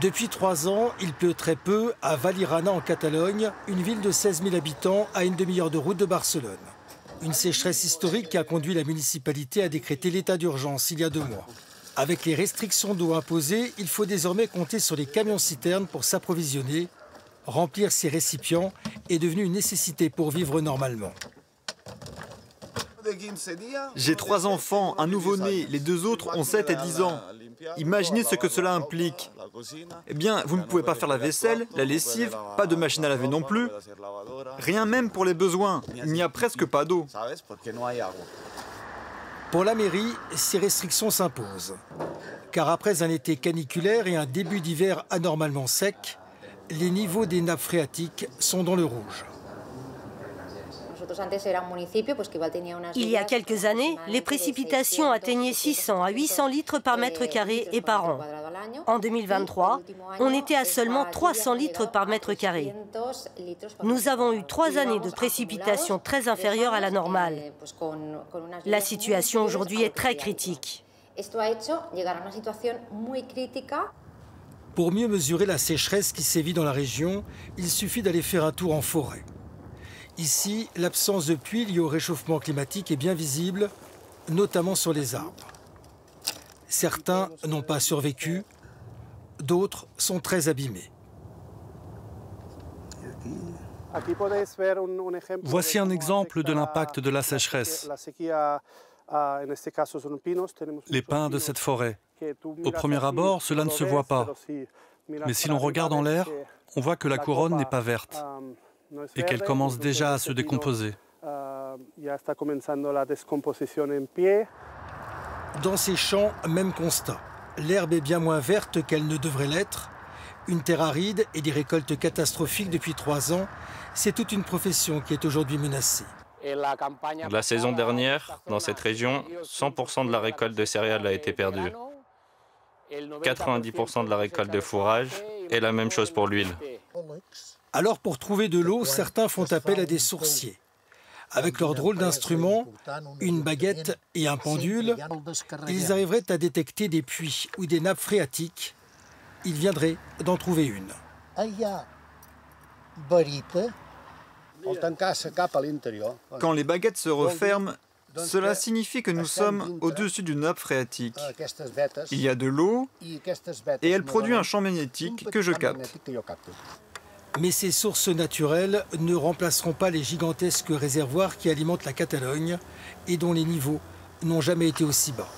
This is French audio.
Depuis 3 ans, il pleut très peu à Vallirana en Catalogne, une ville de 16 000 habitants à une demi-heure de route de Barcelone. Une sécheresse historique qui a conduit la municipalité à décréter l'état d'urgence il y a 2 mois. Avec les restrictions d'eau imposées, il faut désormais compter sur les camions-citernes pour s'approvisionner. Remplir ces récipients est devenu une nécessité pour vivre normalement. J'ai 3 enfants, un nouveau-né, les 2 autres ont 7 et 10 ans. Imaginez ce que cela implique. Eh bien, vous ne pouvez pas faire la vaisselle, la lessive, pas de machine à laver non plus. Rien même pour les besoins, il n'y a presque pas d'eau. Pour la mairie, ces restrictions s'imposent. Car après un été caniculaire et un début d'hiver anormalement sec, les niveaux des nappes phréatiques sont dans le rouge. Il y a quelques années, les précipitations atteignaient 600 à 800 litres par mètre carré et par an. En 2023, on était à seulement 300 litres par mètre carré. Nous avons eu 3 années de précipitations très inférieures à la normale. La situation aujourd'hui est très critique. Pour mieux mesurer la sécheresse qui sévit dans la région, il suffit d'aller faire un tour en forêt. Ici, l'absence de pluie liée au réchauffement climatique est bien visible, notamment sur les arbres. Certains n'ont pas survécu, d'autres sont très abîmés. Voici un exemple de l'impact de la sécheresse. Les pins de cette forêt. Au premier abord, cela ne se voit pas. Mais si l'on regarde en l'air, on voit que la couronne n'est pas verte et qu'elle commence déjà à se décomposer. Dans ces champs, même constat. L'herbe est bien moins verte qu'elle ne devrait l'être. Une terre aride et des récoltes catastrophiques depuis 3 ans, c'est toute une profession qui est aujourd'hui menacée. La saison dernière, dans cette région, 100% de la récolte de céréales a été perdue. 90% de la récolte de fourrage et la même chose pour l'huile. Alors pour trouver de l'eau, certains font appel à des sourciers. Avec leur drôle d'instrument, une baguette et un pendule, ils arriveraient à détecter des puits ou des nappes phréatiques. Ils viendraient d'en trouver une. Quand les baguettes se referment, cela signifie que nous sommes au-dessus d'une nappe phréatique. Il y a de l'eau et elle produit un champ magnétique que je capte. Mais ces sources naturelles ne remplaceront pas les gigantesques réservoirs qui alimentent la Catalogne et dont les niveaux n'ont jamais été aussi bas.